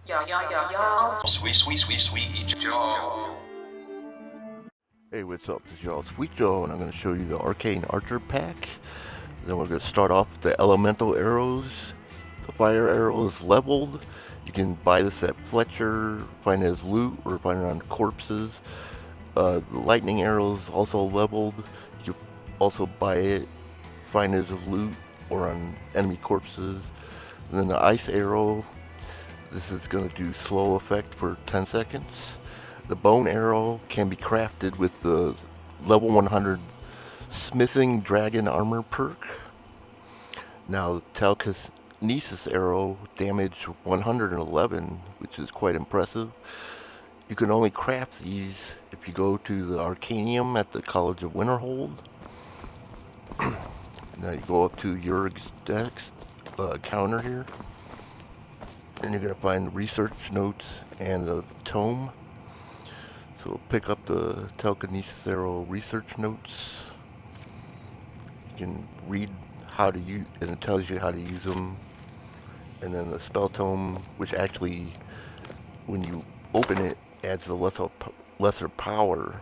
Sweet Joe. Hey, what's up? This is y'all Sweet Joe, and I'm going to show you the Arcane Archer pack. Then we're going to start off with the elemental arrows. The fire arrow is leveled. You can buy this at Fletcher, find it as loot, or find it on corpses. The lightning arrow is also leveled. You can also buy it, find it as loot, or on enemy corpses. And then the ice arrow, this is going to do slow effect for 10 seconds. The bone arrow can be crafted with the level 100 smithing dragon armor perk. Now, telekinesis arrow damage 111, which is quite impressive. You can only craft these if you go to the Arcanium at the College of Winterhold. Now you go up to your counter here, and you're going to find research notes and the tome. So pick up the telekinesis arrow research notes. You can read how to use, and it tells you how to use them. And then the spell tome, which actually, when you open it, adds the lesser power.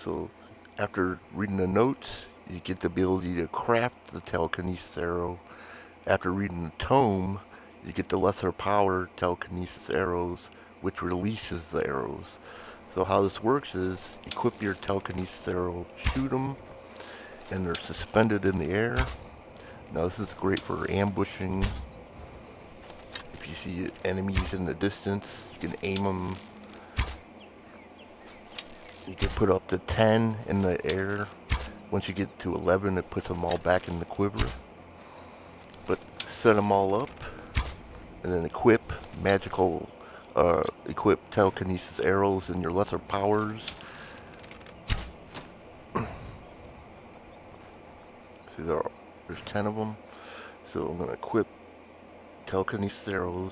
So after reading the notes, you get the ability to craft the telekinesis arrow. After reading the tome, you get the lesser power telekinesis arrows, which releases the arrows. So how this works is, equip your telekinesis arrow, shoot them, and they're suspended in the air. Now this is great for ambushing. If you see enemies in the distance, you can aim them. You can put up to 10 in the air. Once you get to 11, it puts them all back in the quiver. But set them all up, and then equip telekinesis arrows and your lesser powers. See, there's 10 of them. So I'm going to equip telekinesis arrows,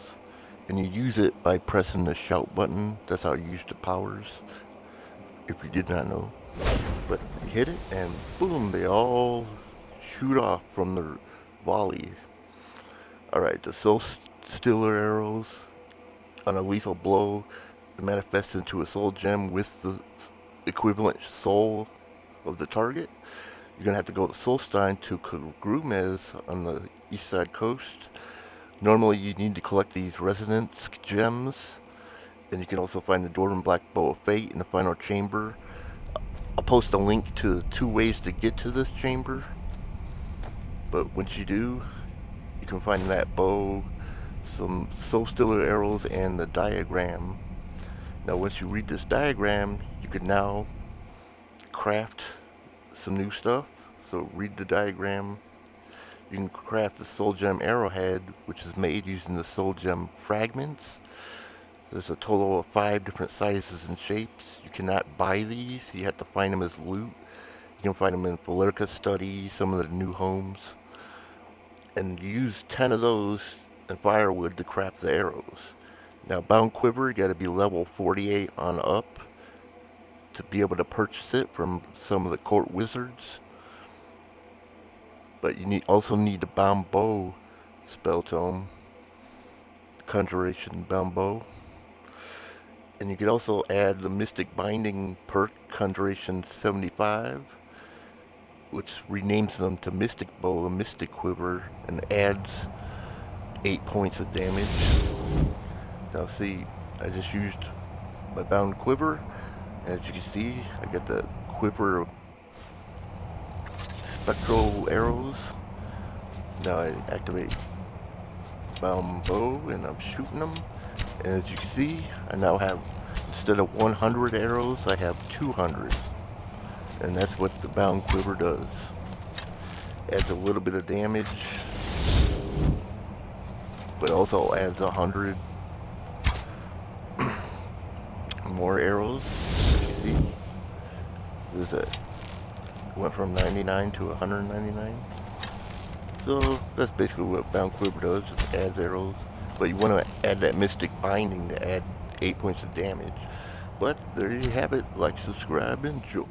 and you use it by pressing the shout button. That's how you use the powers, if you did not know. But you hit it, and boom, they all shoot off from their volleys. Alright, the Soul Stealer arrows, on a lethal blow, it manifests into a soul gem with the equivalent soul of the target. You're going to have to go to Solstein to Grumez on the east side coast. Normally you need to collect these resonance gems, and you can also find the Dwarven Black Bow of Fate in the final chamber. I'll post a link to the 2 ways to get to this chamber, but once you do, you can find that bow, some Soul Stealer arrows, and the diagram. Now once you read this diagram, you can now craft some new stuff. So read the diagram. You can craft the Soul Gem arrowhead, which is made using the Soul Gem fragments. There's a total of 5 different sizes and shapes. You cannot buy these, you have to find them as loot. You can find them in Valerica Study, some of the new homes. And you use 10 of those and firewood to craft the arrows. Now, Bound Quiver, you gotta be level 48 on up to be able to purchase it from some of the court wizards. But you also need the Bound Bow spell tome, Conjuration Bound Bow. And you can also add the Mystic Binding perk, Conjuration 75, which renames them to Mystic Bow and Mystic Quiver, and adds 8 points of damage. Now see, I just used my Bound Quiver. As you can see, I got the quiver of spectral arrows. Now I activate Bound Bow and I'm shooting them. And as you can see, I now have, instead of 100 arrows, I have 200. And that's what the Bound Quiver does. Adds a little bit of damage, but also adds 100 more arrows. See, went from 99 to 199. So that's basically what Bound Quiver does, just adds arrows. But you want to add that Mystic Binding to add 8 points of damage. But there you have it. Like, subscribe, enjoy.